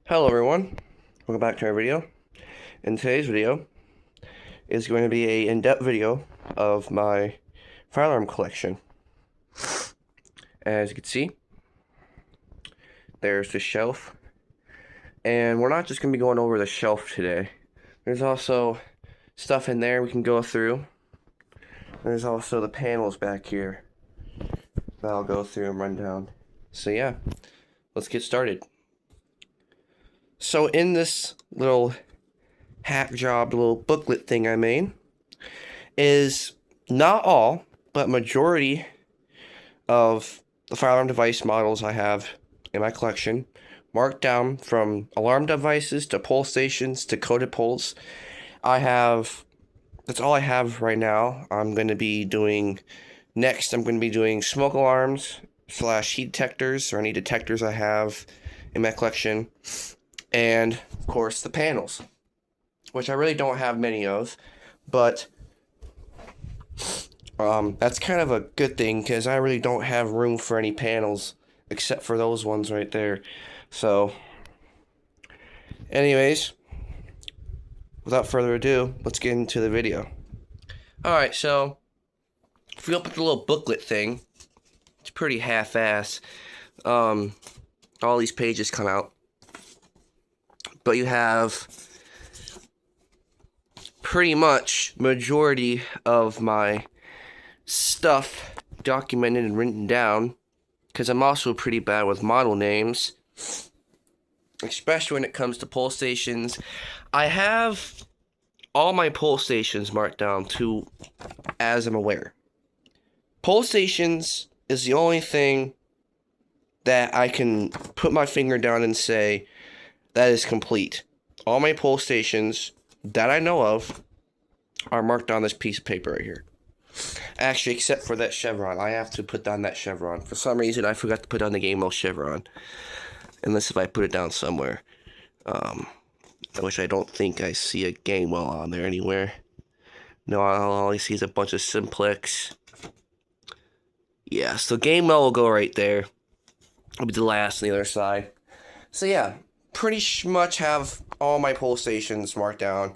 Hello everyone, welcome back to our video. In today's video is going to be a in-depth video of my firearm collection. As you can see, there's the shelf, and we're not just going to be going over the shelf today. There's also stuff in there we can go through. There's also the panels back here that I'll go through and run down. So yeah, let's get started. So in this little hack job little booklet thing I made is not all, but majority of the firearm device models I have in my collection, marked down from alarm devices to pull stations to coded pulls. That's all I have right now. I'm going to be doing smoke alarms / heat detectors, or any detectors I have in my collection, and of course the panels, which I really don't have many of, but that's kind of a good thing because I really don't have room for any panels except for those ones right there. So, anyways, without further ado, let's get into the video. Alright, so if we open the little booklet thing, it's pretty half-ass. All these pages come out, but you have pretty much majority of my stuff documented and written down, because I'm also pretty bad with model names, especially when it comes to pull stations. I have all my pull stations marked down to as I'm aware. Pull stations is the only thing that I can put my finger down and say that is complete. All my pull stations that I know of are marked on this piece of paper right here. Actually, except for that chevron. I have to put down that chevron. For some reason, I forgot to put down the game mode chevron. Unless if I put it down somewhere. Which I don't think I see a game well on there anywhere. No, all I see is a bunch of simplex. Yeah, so game well will go right there. It'll be the last on the other side. So yeah, pretty much have all my pull stations marked down.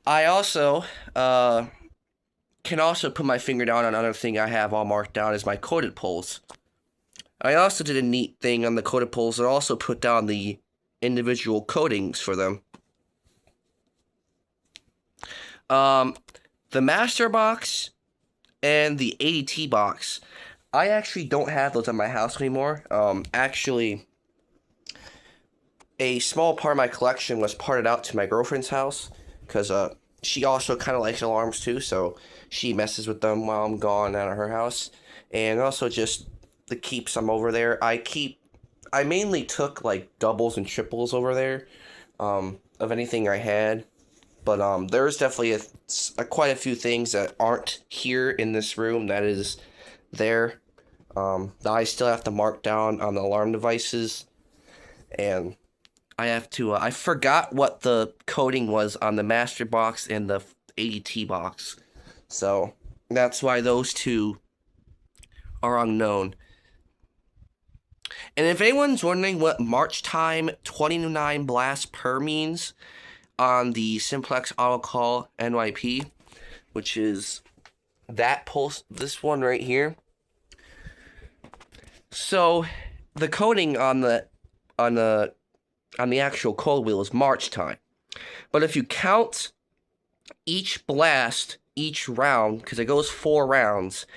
I also can also put my finger down on another thing I have all marked down is my coded pulls. I also did a neat thing on the coded pulls and also put down the individual codings for them. The master box and the ADT box, I actually don't have those at my house anymore. Actually, a small part of my collection was parted out to my girlfriend's house because she also kind of likes alarms too, so she messes with them while I'm gone out of her house. And also just the keeps I'm over there. I mainly took like doubles and triples over there of anything I had. But there's definitely quite a few things that aren't here in this room that is there. That I still have to mark down on the alarm devices. And I have to, I forgot what the coding was on the master box and the ADT box. So that's why those two are unknown. And if anyone's wondering what March time 29 blasts per means on the Simplex Auto Call NYP, which is that pulse, this one right here. So the coding on the actual cold wheel is March time. But if you count each blast, each round, because it goes 4 rounds,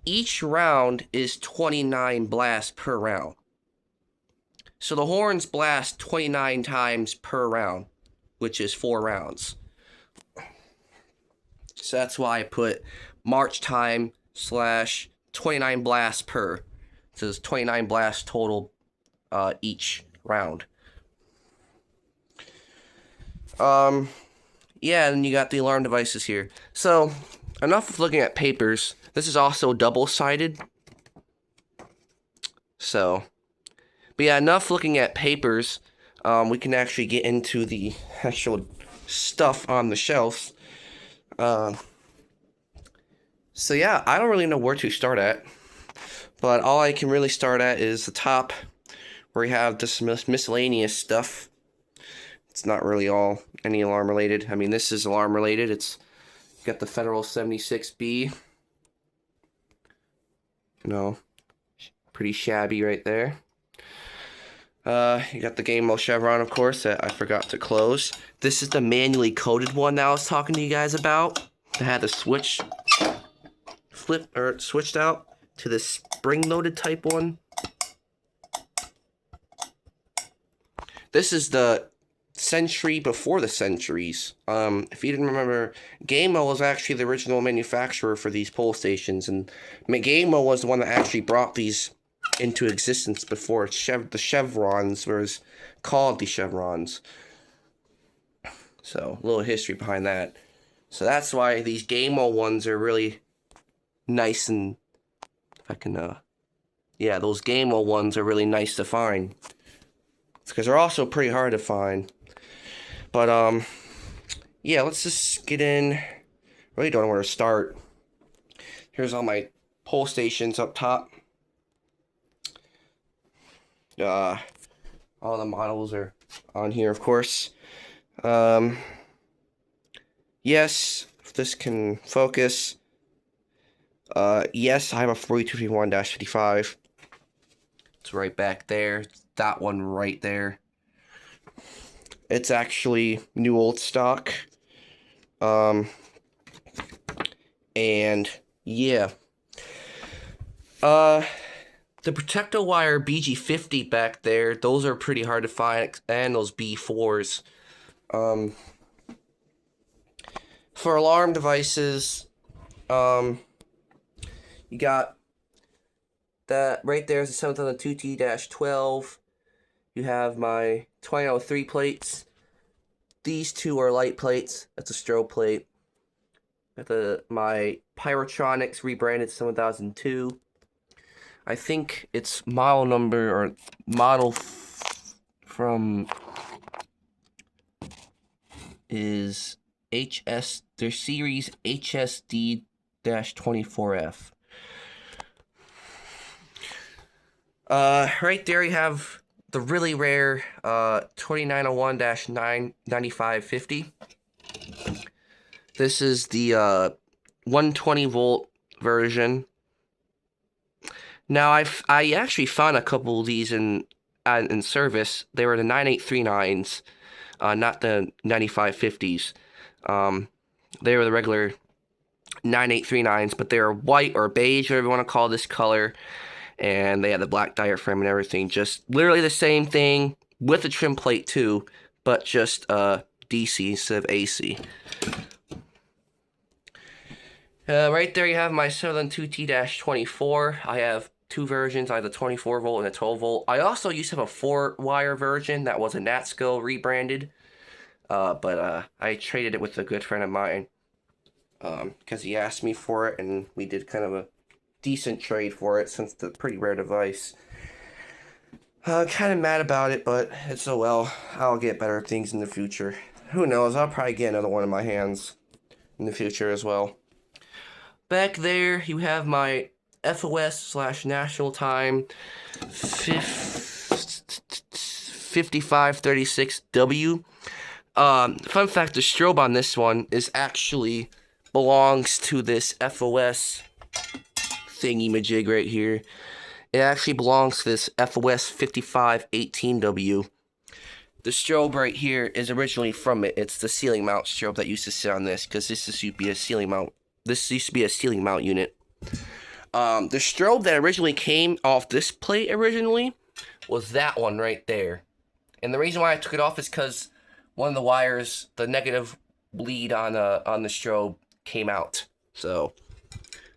each round is 29 blasts per round. So the horns blast 29 times per round, which is 4 rounds. So that's why I put March time / 29 blasts per. So it's 29 blasts total each round. Yeah, and you got the alarm devices here. So, enough of looking at papers. This is also double-sided. So, but yeah, enough looking at papers. We can actually get into the actual stuff on the shelves. So yeah, I don't really know where to start at. But all I can really start at is the top, where we have this miscellaneous stuff. It's not really all any alarm related. I mean, this is alarm related. It's got the Federal 76B. You know, pretty shabby right there. You got the game mode chevron, of course, that I forgot to close. This is the manually coded one that I was talking to you guys about. That had the switch switched out to the spring-loaded type one. This is the century before the centuries. If you didn't remember, Gameo was actually the original manufacturer for these pole stations, and Gameo was the one that actually brought these into existence before the chevrons was called the chevrons. So, a little history behind that. So that's why these Gameo ones are really nice, and if I can, yeah, those Gameo ones are really nice to find. It's because they're also pretty hard to find. But, yeah, let's just get in. Really don't know where to start. Here's all my pole stations up top. All the models are on here, of course. Yes, if this can focus. Yes, I have a 4251-55. It's right back there. That one right there. It's actually new old stock. And yeah. The Protecto Wire BG50 back there, those are pretty hard to find, and those B4s. For alarm devices, you got that right there is the 7002T-12. You have my 2003 plates. These two are light plates. That's a strobe plate. Got my Pyrotronics rebranded 7002. I think its model number or model from is their series HSD-24F. Right there you have the really rare 2901-9550. This is the 120 volt version. Now I actually found a couple of these in service. They were the 9839s, not the 9550s. They were the regular 9839s, but they were white or beige, whatever you want to call this color. And they had the black diaphragm and everything. Just literally the same thing with a trim plate too, but just DC instead of AC. Right there you have my 702T-24. I have two versions. I have the 24 volt and the 12 volt. I also used to have a 4-wire version that was a Natsko rebranded. But I traded it with a good friend of mine. Because he asked me for it, and we did kind of a decent trade for it, since it's a pretty rare device. Kind of mad about it, but it's oh well. I'll get better things in the future. Who knows, I'll probably get another one in my hands in the future as well. Back there, you have my FOS/National Time 5536W. Fun fact, the strobe on this one belongs to this FOS thingy-majig right here. It actually belongs to this FOS 5518W. The strobe right here is originally from it. It's the ceiling mount strobe that used to sit on this, because this used to be a ceiling mount. This used to be a ceiling mount unit. The strobe that originally came off this plate originally was that one right there. And the reason why I took it off is because one of the wires, the negative bleed on the strobe came out. So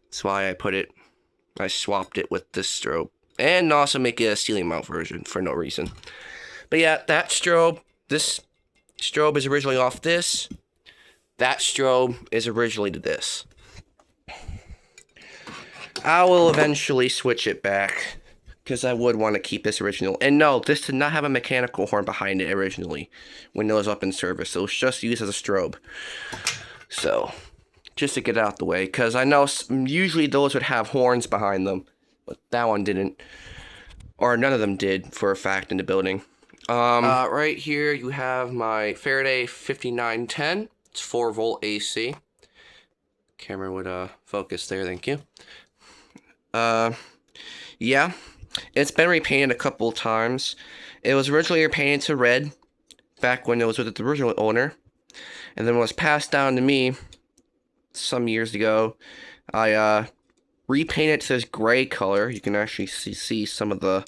that's why I swapped it with this strobe. And also make it a ceiling mount version for no reason. But yeah, this strobe is originally off this. That strobe is originally to this. I will eventually switch it back, because I would want to keep this original. And no, this did not have a mechanical horn behind it originally when it was up in service. It was just used as a strobe. So, just to get it out the way, because I know usually those would have horns behind them, but that one didn't. Or none of them did, for a fact, in the building. Right here you have my Faraday 5910. It's 4-volt AC. Camera would focus there, thank you. Yeah, it's been repainted a couple times. It was originally repainted to red back when it was with the original owner, and then was passed down to me some years ago. I repainted it to this gray color. You can actually see some of the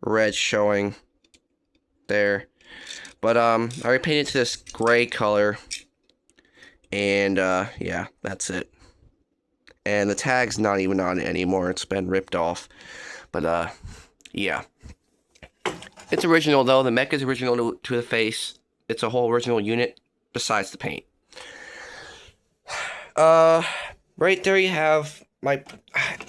red showing there. But I repainted to this gray color, and yeah, that's it. And the tag's not even on it anymore. It's been ripped off. But yeah. It's original though. The mech is original to the face. It's a whole original unit besides the paint. Right there you have my...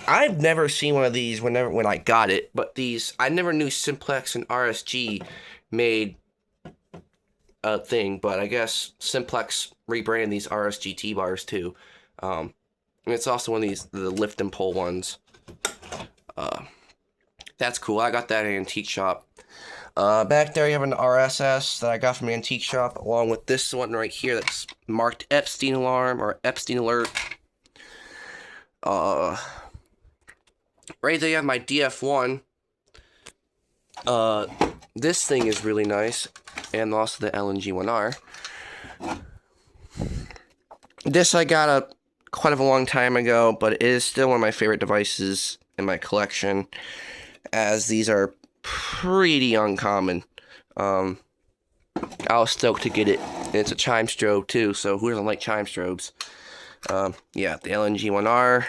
I've never seen one of these when I got it, but these... I never knew Simplex and RSG made a thing, but I guess Simplex rebranded these RSG T-bars too. And it's also one of these, the lift and pull ones. That's cool. I got that at an antique shop. Back there you have an RSS that I got from an antique shop, along with this one right here that's marked Epstein Alarm or Epstein Alert. Right there you have my DF1. This thing is really nice, and also the LNG1R. This I got quite a long time ago, but it is still one of my favorite devices in my collection, as these are pretty uncommon. I was stoked to get it. And it's a chime strobe too, so who doesn't like chime strobes? Yeah, the LNG1R,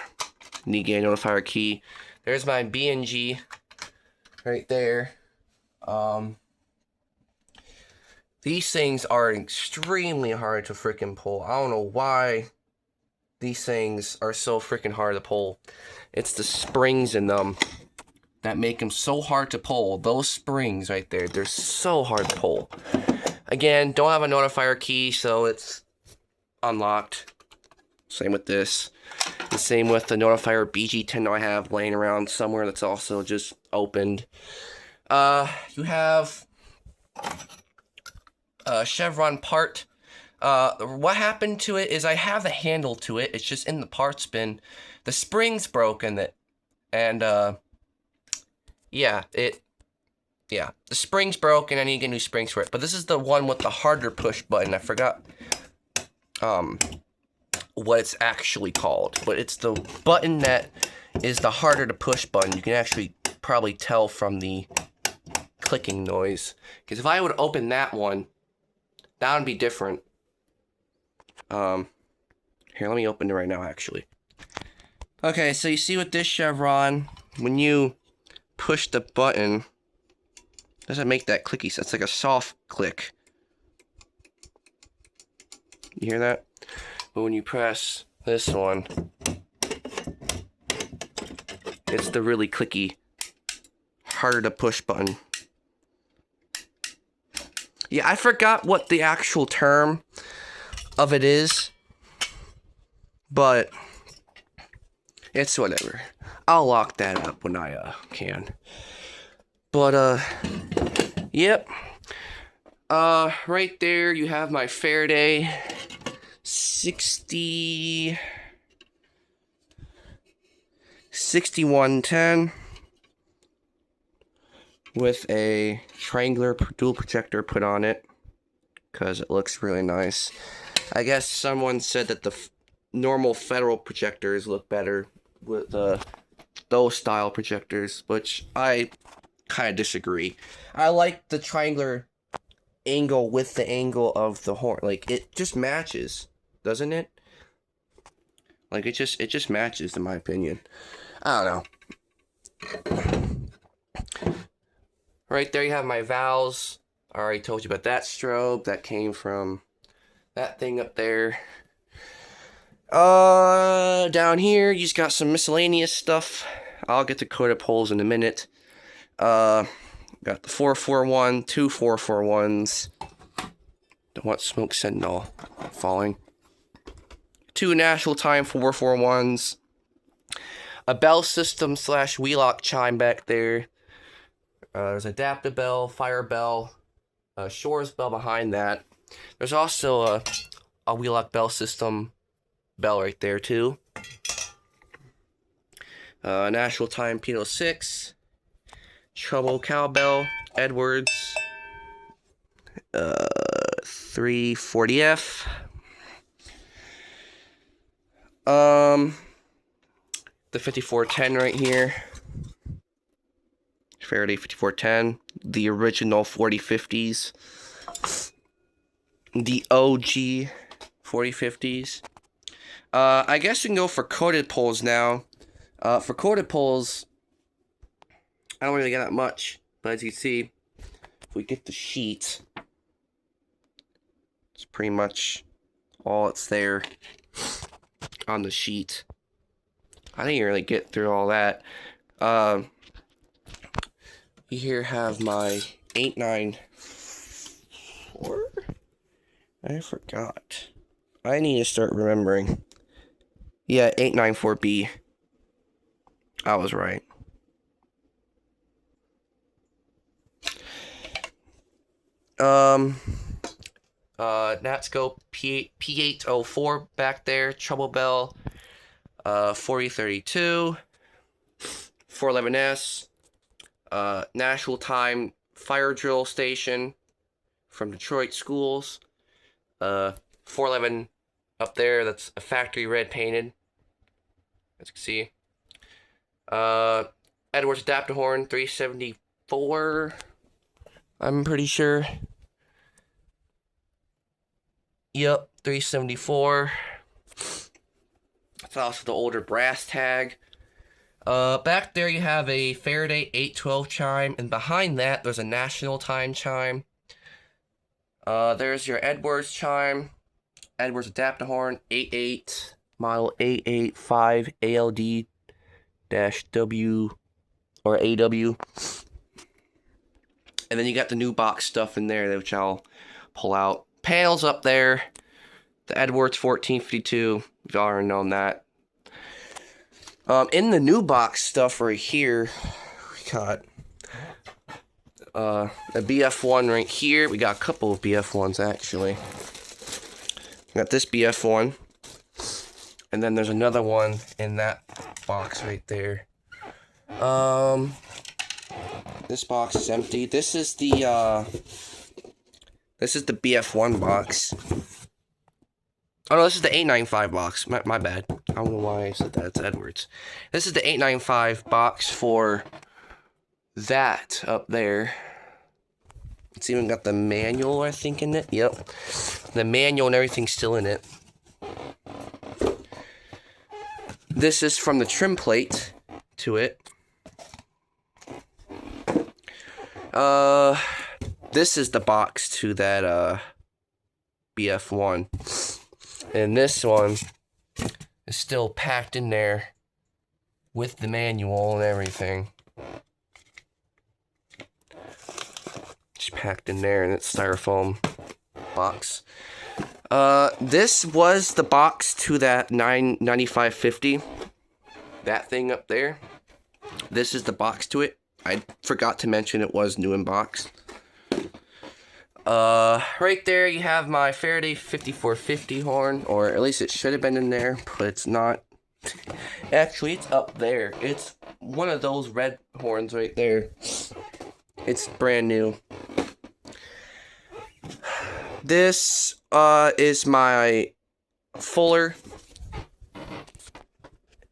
need gain notifier key. There's my BNG right there. These things are extremely hard to freaking pull. I don't know why these things are so freaking hard to pull. It's the springs in them that make them so hard to pull. Those springs right there, they're so hard to pull. Again, don't have a notifier key, so it's unlocked. Same with this. The same with the notifier BG10 I have laying around somewhere that's also just opened. You have a Chevron part. What happened to it is I have a handle to it. It's just in the parts bin. The spring's broken, yeah, the spring's broken. I need to get new springs for it. But this is the one with the harder push button. I forgot what it's actually called, but it's the button that is the harder to push button. You can actually probably tell from the clicking noise, because if I would open that one, that would be different. Here, let me open it right now, actually. Okay, so you see with this Chevron, when you push the button, it doesn't make that clicky sound. It's like a soft click. You hear that? But when you press this one, it's the really clicky, harder to push button. Yeah, I forgot what the actual term of it is, but it's whatever. I'll lock that up when I can. But yep. Right there you have my Faraday 6110 with a triangular dual projector put on it, because it looks really nice. I guess someone said that the normal federal projectors look better with those style projectors, which I kind of disagree. I like the triangular angle with the angle of the horn. Like, it just matches, doesn't it? Like, it just matches, in my opinion. I don't know. Right there you have my valves. I already told you about that strobe. That came from that thing up there. Down here, you just got some miscellaneous stuff. I'll get to coated poles in a minute. Got the 441, two 441s. Don't want smoke sentinel falling. Two National Time 441s. A bell system / wheelock chime back there. There's adaptive bell, fire bell, Shores bell behind that. There's also a wheel lock bell system bell right there too. National Time P06, Trouble cowbell, Edwards, 340F. The 5410 right here. Faraday 5410, the original 4050s, the OG 4050s. I guess we can go for coated poles now. For coated poles, I don't really get that much, but as you can see, if we get the sheet, it's pretty much all it's there on the sheet. I didn't really get through all that. We here have my 894. I forgot. I need to start remembering. Yeah, 894B. I was right. Natscope P804 back there, Trouble Bell, 4032, 411S, National Time Fire Drill Station from Detroit Schools, 411 up there, that's a factory red painted, as you can see. Edwards adapter horn, 374, I'm pretty sure. Yep, 374. That's also the older brass tag. Back there you have a Faraday 812 chime, and behind that there's a National Time chime. There's your Edwards chime, Edwards adapter horn, 88, model 885 ALD-W or AW. And then you got the new box stuff in there, which I'll pull out. Panels up there, the Edwards 1452, you've already known that. In the new box stuff right here, we got a BF1 right here. We got a couple of BF1s actually. We got this BF1, and then there's another one in that box right there. This box is empty. This is the BF1 box. Oh no, this is the 895 box. My bad. I don't know why I said that. It's Edwards. This is the 895 box for that up there. It's even got the manual, I think, in it. Yep. The manual and everything's still in it. This is from the trim plate to it. This is the box to that BF1. And this one is still packed in there with the manual and everything. Just packed in there in its styrofoam box. This was the box to that 9550. That thing up there. This is the box to it. I forgot to mention it was new in box. Right there you have my Faraday 5450 horn, or at least it should have been in there, but it's not. Actually, it's up there. It's one of those red horns right there. It's brand new. This is my Fuller.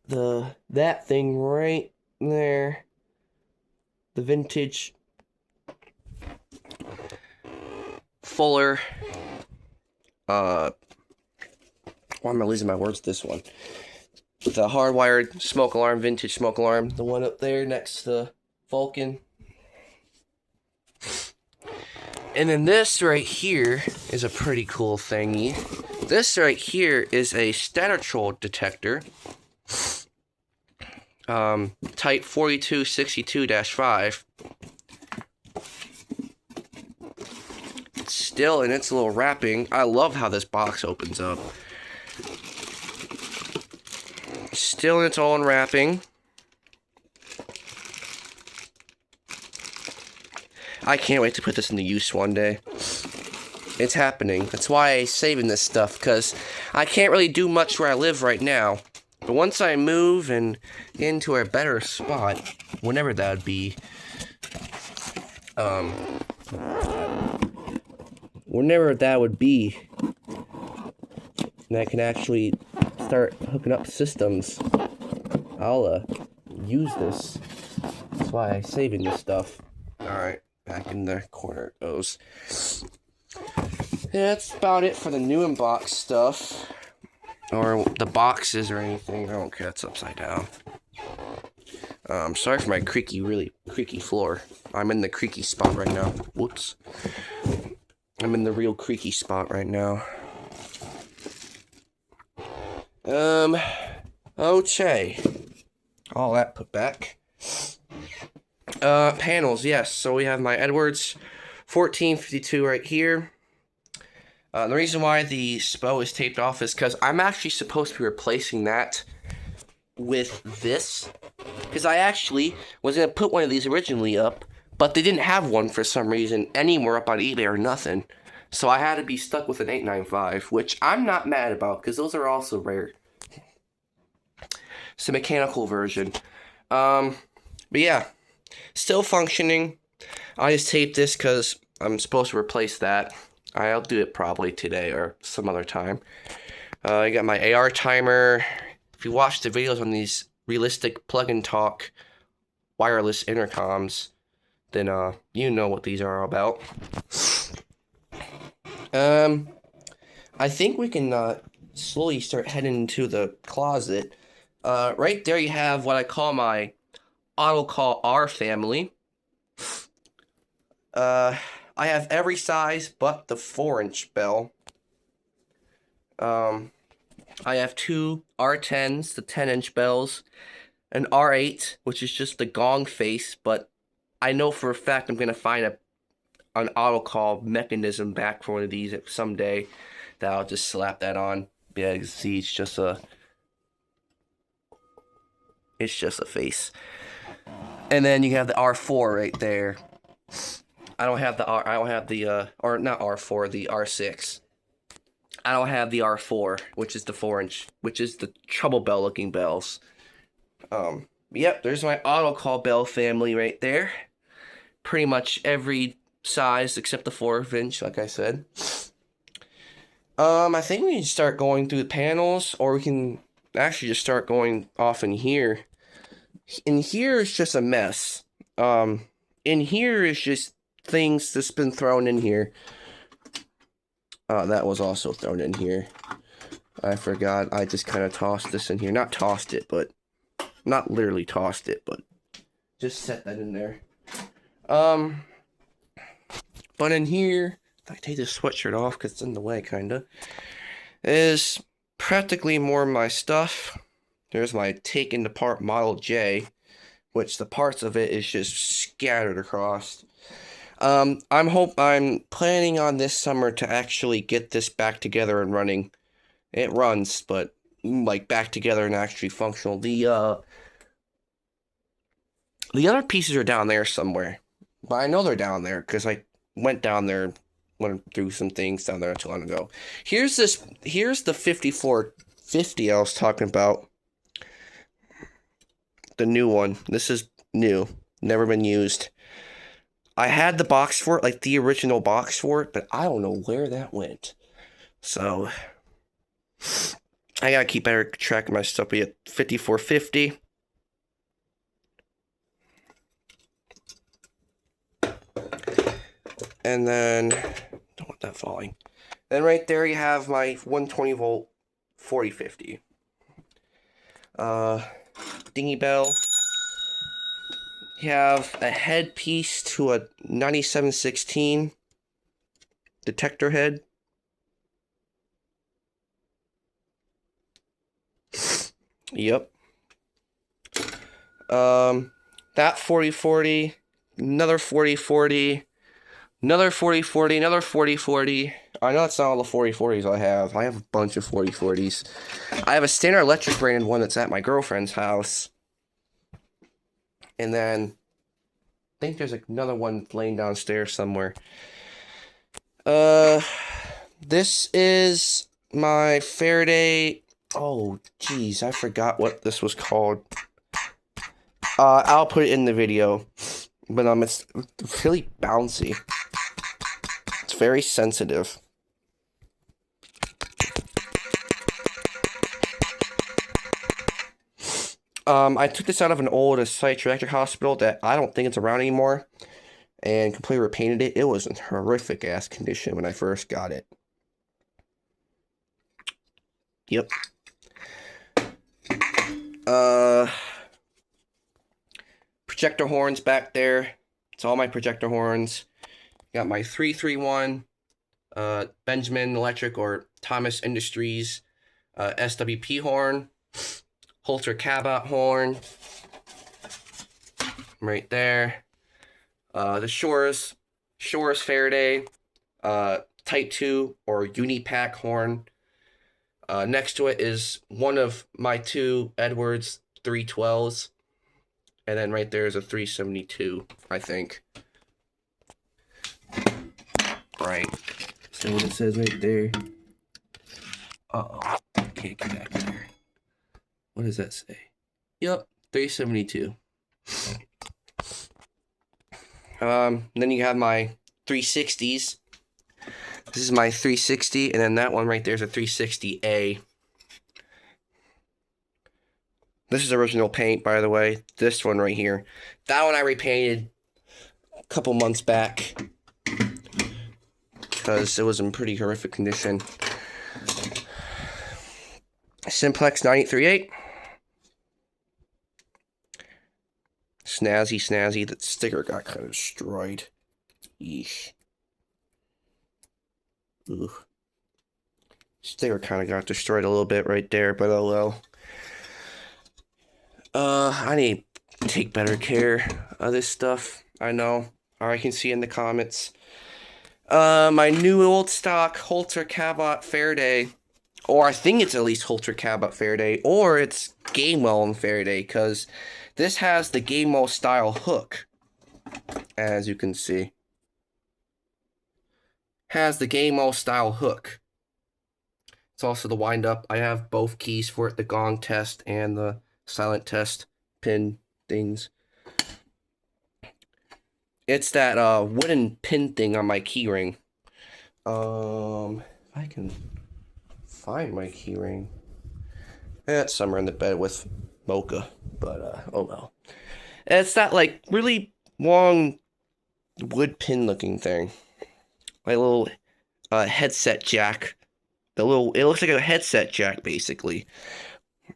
That thing right there. The vintage Fuller. Why am I losing my words? This one. The hardwired smoke alarm, vintage smoke alarm. The one up there next to Vulcan. And then this right here is a pretty cool thingy. This right here is a stator troll detector. Type 4262-5. It's still in its little wrapping. I love how this box opens up. Still in its own wrapping. I can't wait to put this into use one day. It's happening. That's why I'm saving this stuff, because I can't really do much where I live right now. But once I move and get into a better spot, whenever that would be, whenever that would be, and I can actually start hooking up systems, I'll use this. That's why I'm saving this stuff. Alright, back in the corner it goes. Yeah, that's about it for the new in-box stuff. Or the boxes or anything. I don't care, it's upside down. Sorry for my really creaky floor. I'm in the creaky spot right now. Whoops. I'm in the real creaky spot right now. Okay. All that put back. Panels, yes. So we have my Edwards 1452 right here. The reason why the SPO is taped off is because I'm actually supposed to be replacing that with this. Because I actually was going to put one of these originally up, but they didn't have one for some reason anywhere up on eBay or nothing. So I had to be stuck with an 895, which I'm not mad about because those are also rare. It's a mechanical version. But yeah, still functioning. I just taped this because I'm supposed to replace that. I'll do it probably today or some other time. I got my AR timer. If you watch the videos on these realistic plug-and-talk wireless intercoms, then you know what these are about. I think we can slowly start heading into the closet. Right there you have what I call my AutoCall R family. I have every size but the 4-inch bell. I have two R10s, the 10-inch bells, an R8, which is just the gong face, but I know for a fact I'm going to find an autocall mechanism back for one of these someday that I'll just slap that on. Yeah, you can see it's just a face. And then you have the R4 right there. I don't have the R6. I don't have the R4, which is the 4-inch, which is the trouble bell looking bells. Yep, there's my AutoCall bell family right there. Pretty much every size except the 4-inch, like I said. I think we can start going through the panels, or we can actually just start going off in here. In here is just a mess. In here is just things that's been thrown in here. That was also thrown in here. I forgot. I just kind of tossed this in here. Not tossed it, but not literally tossed it, but just set that in there. But in here, if I take this sweatshirt off because it's in the way, kinda, is practically more of my stuff. There's my taken apart Model J, which the parts of it is just scattered across. I'm planning on this summer to actually get this back together and running. It runs, but like back together and actually functional. The other pieces are down there somewhere, but I know they're down there because I went down there, went through some things down there not too long ago. Here's the 5450 I was talking about. The new one. This is new, never been used. I had the box for it, like the original box for it, but I don't know where that went. So I gotta keep better track of my stuff. We had 5450. And then, don't want that falling. Then right there you have my 120 volt 4050. Dingy bell. You have a headpiece to a 9716 detector head. Yep. That 4040, another 4040, another 4040, another 4040. I know it's not all the 4040s I have. I have a bunch of 4040s. I have a Standard Electric branded one that's at my girlfriend's house. And then think there's another one laying downstairs somewhere. This is my Faraday. Oh, geez, I forgot what this was called. I'll put it in the video, but it's really bouncy. It's very sensitive. I took this out of an old psychiatric hospital that I don't think it's around anymore, and completely repainted it. It was in horrific ass condition when I first got it. Yep. Projector horns back there. It's all my projector horns. Got my 331 Benjamin Electric or Thomas Industries SWP horn. Holter Cabot horn. Right there. The Shores Faraday Type 2 or Unipack horn. Next to it is one of my two Edwards 312s. And then right there is a 372, I think. Right. So what it says right there. Uh-oh. Can't get back there. What does that say? Yep, 372. Then you have my 360s. This is my 360, and then that one right there is a 360A. This is original paint, by the way. This one right here. That one I repainted a couple months back because it was in pretty horrific condition. Simplex 9838. Snazzy. That sticker got kind of destroyed. Yeesh. Ooh. Sticker kind of got destroyed a little bit right there, but oh well. I need to take better care of this stuff. I know. Or I can see in the comments. My new old stock Holter Cabot Faraday. Or I think it's at least Holter Cabot Faraday. Or it's Gamewell and Faraday. Because this has the Gamewell style hook. As you can see. Has the Gamewell style hook. It's also the wind up. I have both keys for it. The gong test and the silent test pin things. It's that wooden pin thing on my keyring. If I can find my keyring. It's somewhere in the bed with Mocha, but oh well. It's that like really long wood pin looking thing. Like a little headset jack. It looks like a headset jack basically.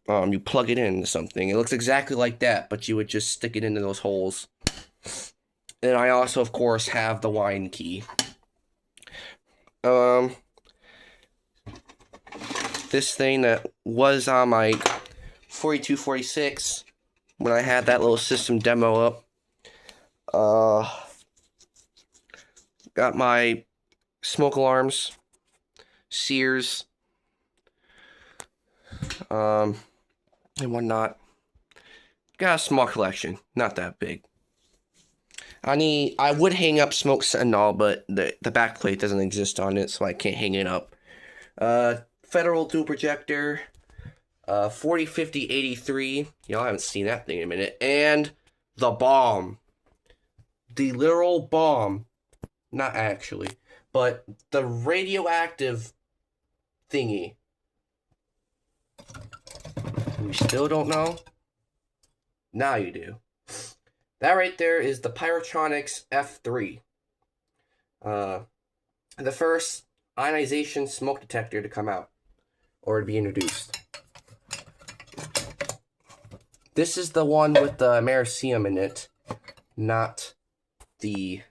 You plug it into something. It looks exactly like that, but you would just stick it into those holes. And I also, of course, have the wine key. This thing that was on my 4246 when I had that little system demo up. Got my smoke alarms, Sears, and whatnot. Got a small collection, not that big. I would hang up smoke sentinel, but the back plate doesn't exist on it, so I can't hang it up. Federal dual projector, 4050-83. Y'all haven't seen that thing in a minute. And the bomb. The literal bomb. Not actually, but the radioactive thingy. We still don't know? Now you do. That right there is the Pyrotronics F3. The first ionization smoke detector to come out. Or to be introduced. This is the one with the americium in it. Not the,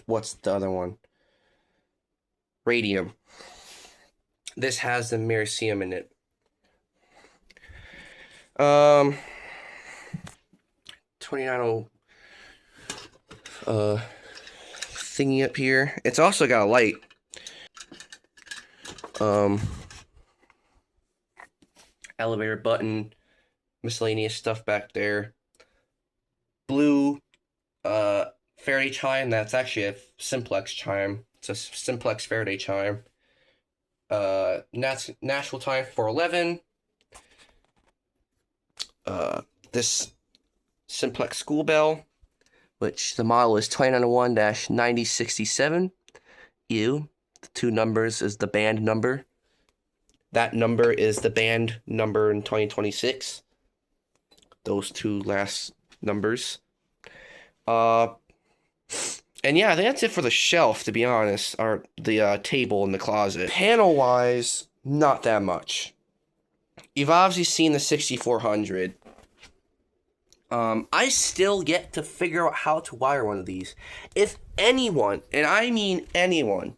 what's the other one? Radium. This has the americium in it. 29 thingy up here. It's also got a light. Elevator button, miscellaneous stuff back there. Blue Faraday chime. That's actually a simplex chime. It's a simplex Faraday chime. Nashville time 411. This simplex school bell, which the model is 2901-9067. The two numbers is the band number. That number is the band number in 2026. Those two last numbers. And yeah, I think that's it for the shelf, to be honest, or the table in the closet. Panel-wise, not that much. You've obviously seen the 6400. I still yet to figure out how to wire one of these. If anyone, and I mean anyone,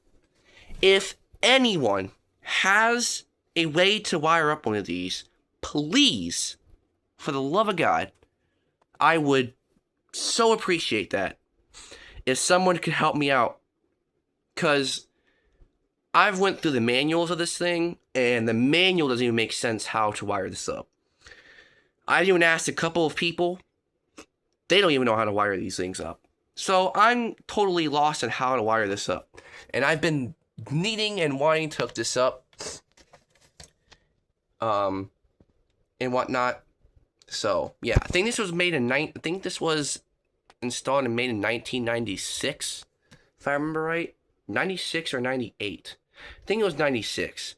if anyone has a way to wire up one of these, please, for the love of God, I would so appreciate that. If someone could help me out, because I've went through the manuals of this thing, and the manual doesn't even make sense how to wire this up. I've even asked a couple of people. They don't even know how to wire these things up. So I'm totally lost on how to wire this up. And I've been needing and wanting to hook this up. And whatnot. So, yeah. I think this was made in... I think this was installed and made in 1996. If I remember right. 96 or 98. I think it was 96.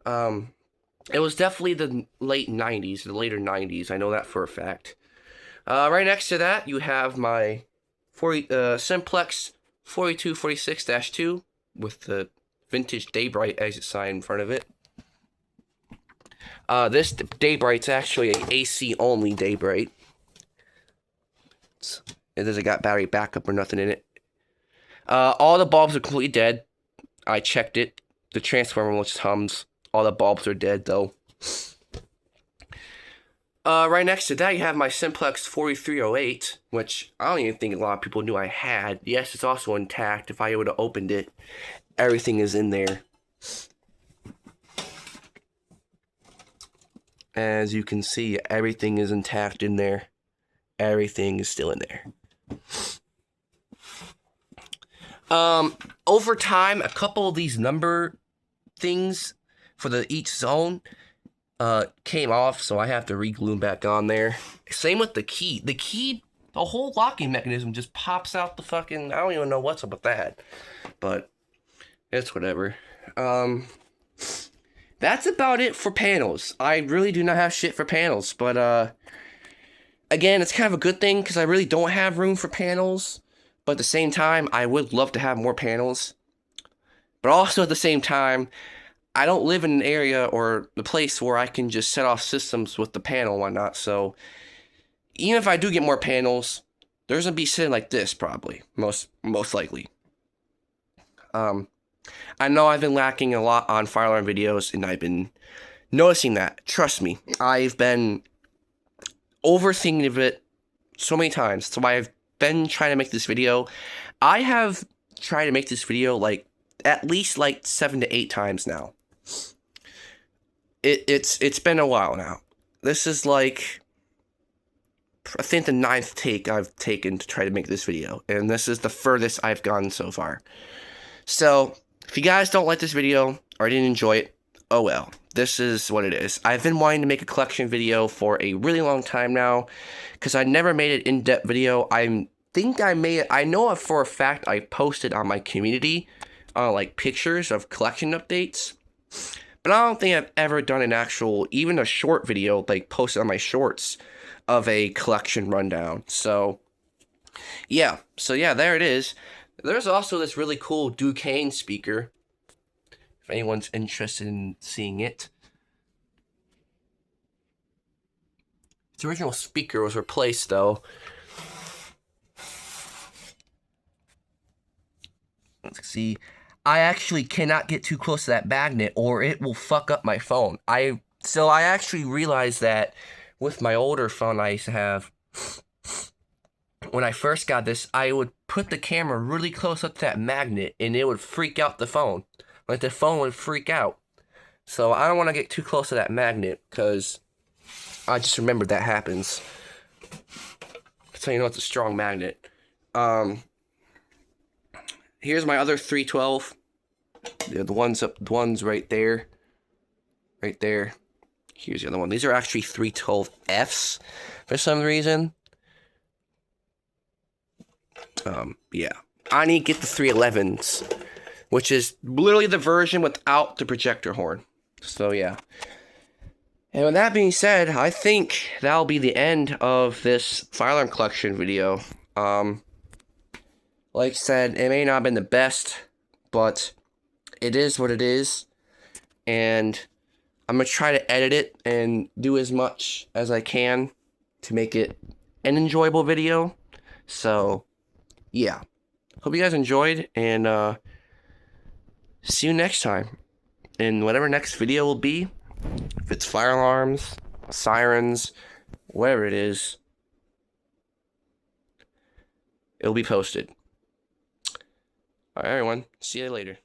It was definitely the late 90s, the later 90s. I know that for a fact. Right next to that, you have my Simplex 4246-2 with the vintage Daybright exit sign in front of it. This Daybright's actually an AC-only Daybright. It doesn't got battery backup or nothing in it. All the bulbs are completely dead. I checked it. The transformer just hums. All the bulbs are dead, though. Right next to that, you have my Simplex 4308, which I don't even think a lot of people knew I had. Yes, it's also intact. If I would have opened it, everything is in there. As you can see, everything is intact in there. Everything is still in there. Over time, a couple of these number things for each zone came off, so I have to re-glue them back on there. Same with the key. The whole locking mechanism just pops out the fucking... I don't even know what's up with that. But it's whatever. That's about it for panels. I really do not have shit for panels, but again, it's kind of a good thing because I really don't have room for panels. But at the same time, I would love to have more panels. But also at the same time, I don't live in an area or the place where I can just set off systems with the panel and whatnot. So even if I do get more panels, there's gonna be sitting like this probably, most likely. I know I've been lacking a lot on fire alarm videos, and I've been noticing that. Trust me, I've been overthinking of it so many times. That's why I've been trying to make this video. I have tried to make this video like at least like 7 to 8 times now. It's been a while now. This is like, I think, the 9th take I've taken to try to make this video, and this is the furthest I've gone so far. So if you guys don't like this video or didn't enjoy it, oh well. This is what it is. I've been wanting to make a collection video for a really long time now, because I never made an in-depth video. I think I made it. I know for a fact I posted on my community, like pictures of collection updates. But I don't think I've ever done an actual, even a short video, like posted on my shorts of a collection rundown. So yeah, there it is. There's also this really cool Duquesne speaker, if anyone's interested in seeing it. Its original speaker was replaced, though. Let's see. I actually cannot get too close to that magnet, or it will fuck up my phone. So I actually realized that with my older phone I used to have, when I first got this, I would put the camera really close up to that magnet, and it would freak out the phone. Like, the phone would freak out. So I don't want to get too close to that magnet, because I just remembered that happens. So you know it's a strong magnet. here's my other 312. The ones right there. Right there. Here's the other one. These are actually 312Fs for some reason. Yeah. I need to get the 311s, which is literally the version without the projector horn. So, yeah. And with that being said, I think that'll be the end of this fire alarm collection video. Like I said, it may not have been the best, but it is what it is. And I'm going to try to edit it and do as much as I can to make it an enjoyable video. So, yeah. Hope you guys enjoyed, and see you next time. In whatever next video will be. If it's fire alarms, sirens, whatever it is, it'll be posted. Alright, everyone. See you later.